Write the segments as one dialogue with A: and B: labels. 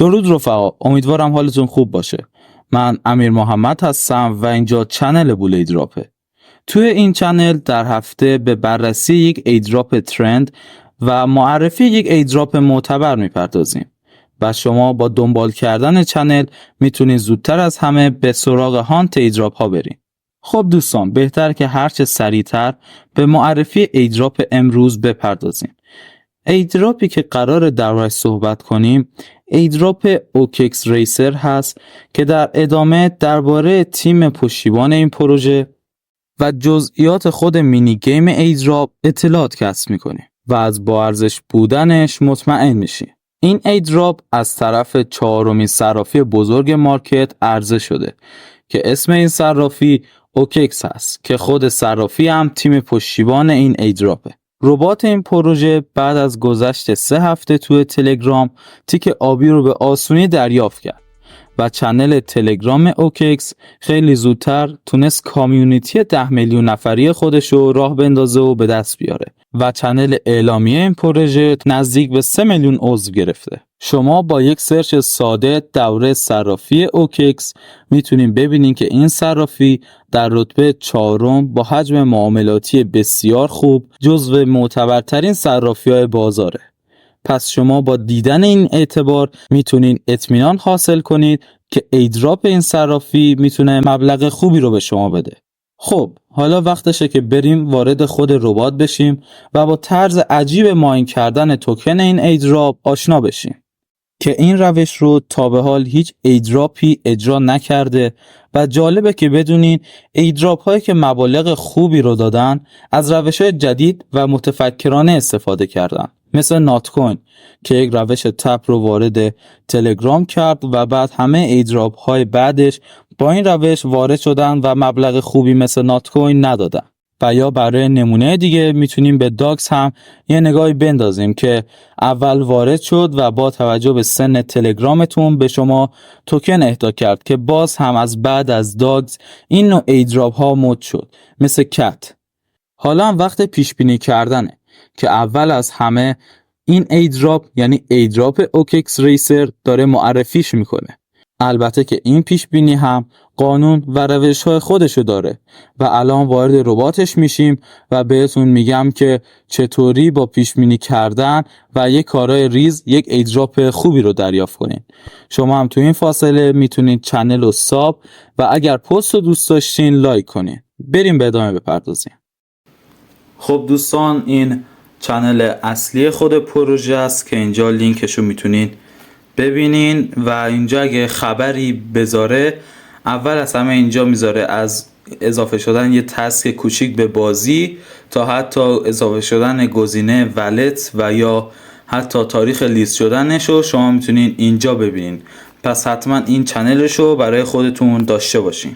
A: درود رفقا، امیدوارم حالتون خوب باشه. من امیر محمد هستم و اینجا چنل بول ایدراپه. توی این چنل در هفته به بررسی یک ایدراپ ترند و معرفی یک ایدراپ معتبر میپردازیم و شما با دنبال کردن چنل میتونید زودتر از همه به سراغ هانت ایدراپ ها برین. خب دوستان، بهتر که هرچه سریعتر به معرفی ایدراپ امروز بپردازیم. ایدراپی که قرار دربارش صحبت کنیم ایدراپ اوککس ریسر هست که در ادامه درباره تیم پشتیبان این پروژه و جزئیات خود مینی گیم ایدراپ اطلاعات کسب میکنیم و از با ارزش بودنش مطمئن میشیم. این ایدراپ از طرف چهارمین صرافی بزرگ مارکت عرضه شده که اسم این صرافی اوککس هست که خود صرافی هم تیم پشتیبان این ایدراپه. ربات این پروژه بعد از گذشت 3 هفته توی تلگرام تیک آبی رو به آسونی دریافت کرد و چنل تلگرام اوککس خیلی زودتر تونست کامیونیتی 10 میلیون نفری خودش رو راه بندازه و به دست بیاره و چنل اعلامیه این پروژه نزدیک به 3 میلیون عضو گرفته. شما با یک سرچ ساده دوره صرافی اوککس میتونین ببینین که این صرافی در رتبه 4 با حجم معاملاتی بسیار خوب جزو معتبرترین صرافی‌های بازاره. پس شما با دیدن این اعتبار میتونین اطمینان حاصل کنید که ایدراپ این صرافی میتونه مبلغ خوبی رو به شما بده. خب حالا وقتشه که بریم وارد خود ربات بشیم و با طرز عجیب ماین کردن توکن این ایدراپ آشنا بشیم که این روش رو تا به حال هیچ ایدراپی اجرا نکرده و جالبه که بدونین ایدراپ هایی که مبالغ خوبی رو دادن از روش های جدید و متفکرانه استفاده کردن، مثل نات کوین که یک روش تپ رو وارد تلگرام کرد و بعد همه ایدراپ های بعدش با این روش وارد شدن و مبلغ خوبی مثل نات کوین ندادن. و یا برای نمونه دیگه میتونیم به داکس هم یه نگاهی بندازیم که اول وارد شد و با توجه به سن تلگرامتون به شما توکن اهدا کرد که باز هم از بعد از داکس این نوع ایدراپ ها مد شد، مثل کت. حالا هم وقت پیش بینی کردنه که اول از همه این ایدراپ یعنی ایدراپ اوککس ریسر داره معرفیش میکنه. البته که این پیش بینی هم قانون و روش های خودشو داره و الان وارد رباتش میشیم و بهتون میگم که چطوری با پیش بینی کردن و یک کارهای ریز یک ایدراپ خوبی رو دریافت کنین. شما هم تو این فاصله میتونید چنل رو ساب و اگر پست رو دوست داشتین لایک کنین. بریم به ادامه بپردازیم. خب دوستان، این چنل اصلی خود پروژه است که اینجا لینکش رو میتونین ببینین و اینجا اگه خبری بذاره اول از همه اینجا میذاره از اضافه شدن یه تسک کوچیک به بازی تا حتی اضافه شدن گزینه ولت و یا حتی تاریخ لیست شدنش رو شما میتونین اینجا ببینین. پس حتما این چنلش رو برای خودتون داشته باشین.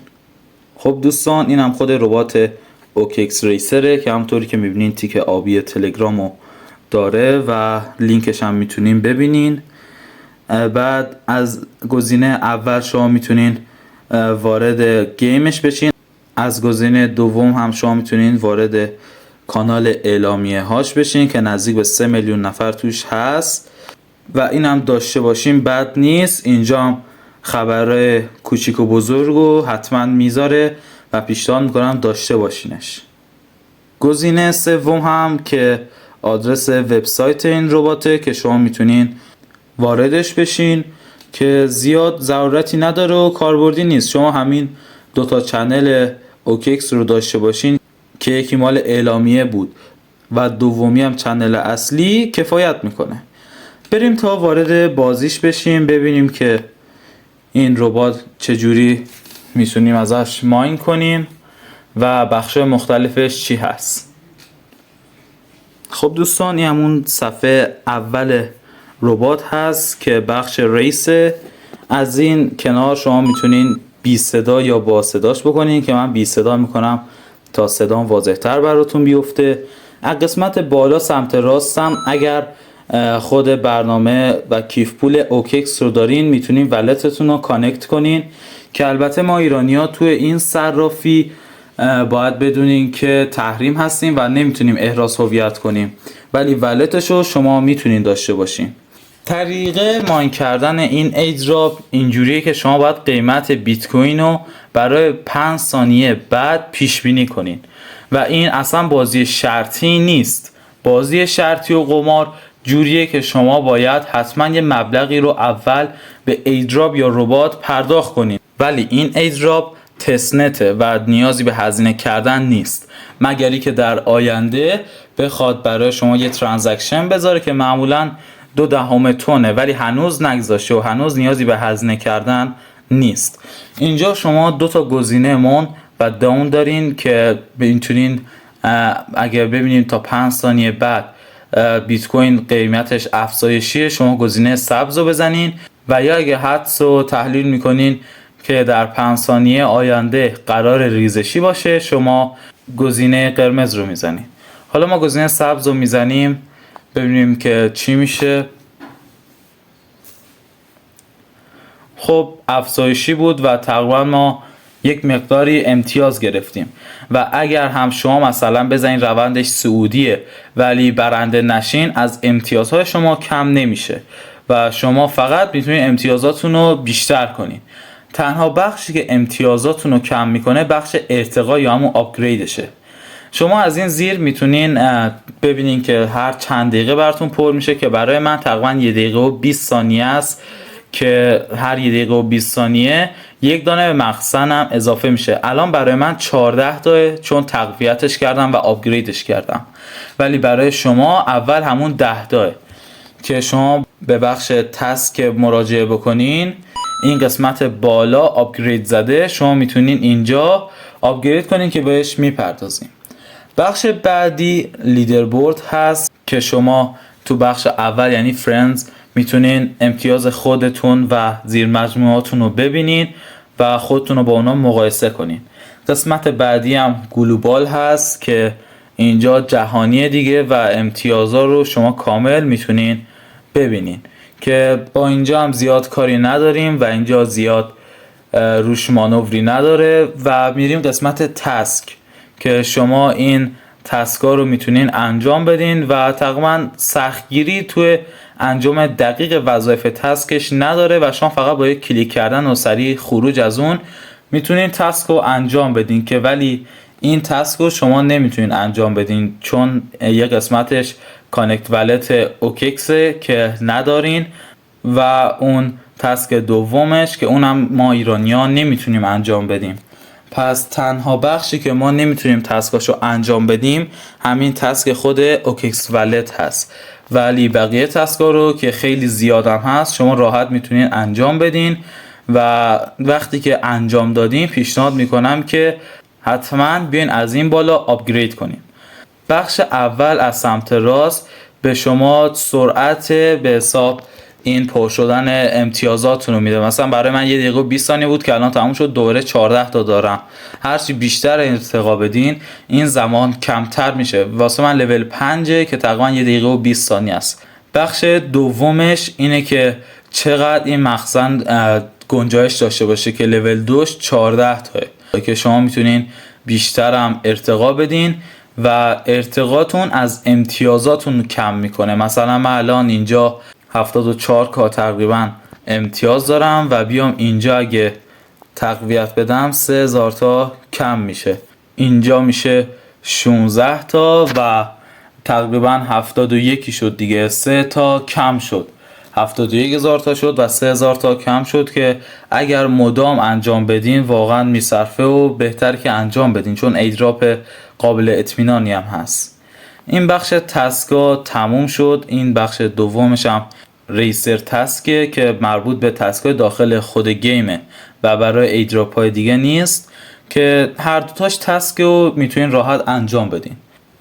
A: خب دوستان، این هم خود ربات اوککس ریسره که همونطوری که میبینین تیک آبی تلگرامو داره و لینکش هم میتونین ببینین. بعد از گزینه اول شما میتونین وارد گیمش بشین، از گزینه دوم هم شما میتونین وارد کانال اعلامیه هاش بشین که نزدیک به 3 میلیون نفر توش هست و این هم داشته باشین بد نیست. اینجا هم خبرهای کوچیک و بزرگ رو حتما میذاره و پیشنهاد میکنم داشته باشینش. گزینه سوم هم که آدرس وبسایت این رباته که شما میتونین واردش بشین که زیاد ضرورتی نداره و کاربردی نیست. شما همین 2 چنل اوککس رو داشته باشین که یکی مال اعلامیه بود و دومی هم چنل اصلی کفایت میکنه. بریم تا وارد بازیش بشیم ببینیم که این ربات چجوری میتونیم ازش ماین کنیم و بخش مختلفش چی هست. خب دوستان، این همون صفحه اول ربات هست که بخش ریسه. از این کنار شما میتونین بی صدا یا با صداش بکنین که من بی صدا میکنم تا صدام واضح تر براتون بیفته. از قسمت بالا سمت راستم اگر خود برنامه و کیف پول اوککس رو دارین میتونین ولتتون رو کانکت کنین که البته ما ایرانی ها توی این صرافی باید بدونین که تحریم هستیم و نمیتونیم احراز هویت کنیم، ولی ولتش رو شما میتونین داشته باشین. طریقه ماین کردن این ایدراپ اینجوریه که شما باید قیمت بیت کوین رو برای 5 ثانیه بعد پیش بینی کنین و این اصلا بازی شرطی نیست. بازی شرطی و قمار جوریه که شما باید حتما یه مبلغی رو اول به ایدراپ یا ربات پرداخت کنین، ولی این ایدراپ تستنته و نیازی به هزینه کردن نیست، مگری که در آینده بخواد برای شما یه ترانزکشن بذاره که معمولا 0.2 تونه ولی هنوز نگذاشته و هنوز نیازی به هزینه کردن نیست. اینجا شما 2 تا گزینه مون و داون دارین که میتونین اگر ببینید تا 5 ثانیه بعد بیت کوین قیمتش افزایشیه شما گزینه سبز رو بزنین، و یا اگه حدس رو تحلیل میکنین که در 5 ثانیه آینده قرار ریزشی باشه شما گزینه قرمز رو میزنین. حالا ما گزینه سبز رو میزنیم ببینیم که چی میشه. خب افزایشی بود و تقریبا ما یک مقداری امتیاز گرفتیم و اگر هم شما مثلا بزنین روندش سعودیه ولی برنده نشین از امتیازهای شما کم نمیشه و شما فقط میتونین امتیازاتون رو بیشتر کنین. تنها بخشی که امتیازاتون رو کم میکنه بخش ارتقا یا همون آپگریدشه. شما از این زیر میتونین ببینین که هر چند دقیقه براتون پر میشه که برای من تقریبا 1 دقیقه و 20 ثانیه است که هر 1 دقیقه و 20 ثانیه یک دانه به مخزنم اضافه میشه. الان برای من 14 تا چون تقویتش کردم و آپگریدش کردم، ولی برای شما اول همون 10 تا که شما به بخش تسک مراجعه بکنین این قسمت بالا آپگرید زده شما میتونین اینجا آپگرید کنین که بهش میپردازیم. بخش بعدی لیدربورد هست که شما تو بخش اول یعنی فرندز میتونین امتیاز خودتون و زیر مجموعاتون رو ببینین و خودتون رو با اونا مقایسه کنین. قسمت بعدی هم گلوبال هست که اینجا جهانیه دیگه و امتیازا رو شما کامل میتونین ببینین که با اینجا هم زیاد کاری نداریم و اینجا زیاد روش مانوری نداره. و میریم قسمت تسک که شما این تسکا رو میتونین انجام بدین و تقریبا سختگیری توی انجام دقیق وظایف تسکش نداره و شما فقط با یک کلیک کردن و سریع خروج از اون میتونین تسک رو انجام بدین که ولی این تسک رو شما نمیتونین انجام بدین چون یه قسمتش کانکت ولت اوکیکسه که ندارین و اون تسک دومش که اونم ما ایرانی‌ها نمیتونیم انجام بدیم. پس تنها بخشی که ما نمیتونیم تسکاشو انجام بدیم همین تسک خود اوکیکس ولت هست، ولی بقیه تسکا رو که خیلی زیادم هست شما راحت میتونین انجام بدین و وقتی که انجام دادین پیشنهاد میکنم که حتما بیاین از این بالا آپگرید کنین. بخش اول از سمت راست به شما سرعت به حساب این پر شدن امتیازاتون رو میده. مثلا برای من 1 دقیقه و 20 ثانیه بود که الان تموم شد، دوباره 14 تا دارم. هرچی بیشتر ارتقا بدین این زمان کمتر میشه. واسه من لول 5 که تقریبا 1 دقیقه و 20 ثانیه است. بخش دومش اینه که چقدر این مخزن گنجایش داشته باشه که لول 2 14 تاه که شما میتونین بیشتر هم ارتقا بدین و ارتقاتون از امتیازاتون کم میکنه. مثلا من الان اینجا 74 کا تقریبا امتیاز دارم و بیام اینجا اگه تقویت بدم 3000 تا کم میشه، اینجا میشه 16 تا و تقریبا 71 شد دیگه، 3 تا کم شد، 71000 تا شد و 3000 تا کم شد که اگر مدام انجام بدین واقعا میصرفه و بهتر که انجام بدین چون ایدراپ قابل اطمینانی هم هست. این بخش تسکا تموم شد. این بخش دومش هم ریسر تسکه که مربوط به تسکای داخل خود گیمه و برای ایدراپ های دیگه نیست که هر دوتاش تسک رو میتونین راحت انجام بدین.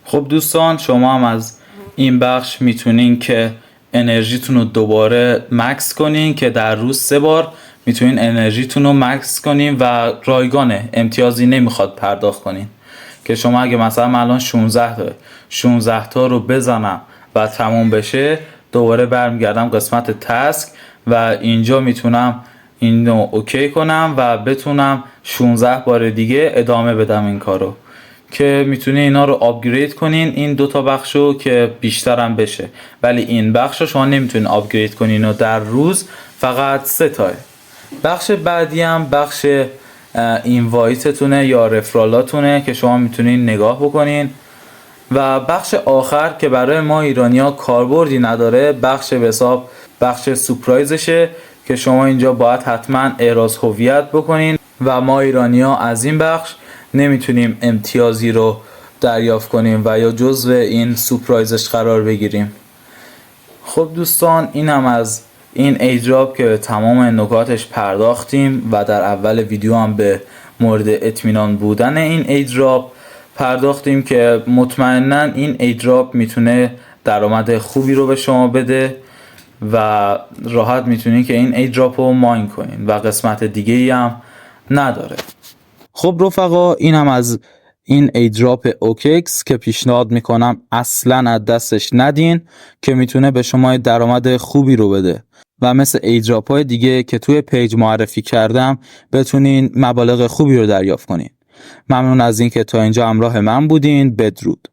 A: خب دوستان شما هم از این بخش میتونین که انرژیتون رو دوباره مکس کنین که در روز 3 بار میتونین انرژیتون رو مکس کنین و رایگانه، امتیازی نمیخواد پرداخت کنین که شما اگه مثلا من الان 16 تا رو بزنم و تموم بشه دوباره برمیگردم قسمت تسک و اینجا میتونم اینو اوکی کنم و بتونم 16 بار دیگه ادامه بدم این کارو که میتونین اینا رو آپگرید کنین، این دوتا بخشو، که بیشتر هم بشه. ولی این بخشو شما نمیتونین آپگرید کنین و در روز فقط 3 تاه. بخش بعدی هم بخش اینوایتتونه یا رفرالاتونه که شما میتونین نگاه بکنین. و بخش آخر که برای ما ایرانیا کاربردی نداره، بخش به حساب بخش سورپرایزشه که شما اینجا باید حتما احراز هویت بکنین و ما ایرانیا از این بخش نمیتونیم امتیازی رو دریافت کنیم و یا جزو این سورپرایزش قرار بگیریم. خب دوستان، این هم از این ایدراپ که به تمام نکاتش پرداختیم و در اول ویدیو هم به مورد اطمینان بودن این ایدراپ پرداختیم که مطمئناً این ایدراپ میتونه درآمد خوبی رو به شما بده و راحت میتونین که این ایدراپ رو ماین کنین و قسمت دیگه ای هم نداره. خب رفقا، این هم از این ایدراپ اوکیکس که پیشنهاد میکنم اصلا از دستش ندین که میتونه به شما درآمد خوبی رو بده و مثل ایدراپ های دیگه که توی پیج معرفی کردم بتونین مبالغ خوبی رو دریافت کنین. ممنون از این که تا اینجا همراه من بودین. بدرود.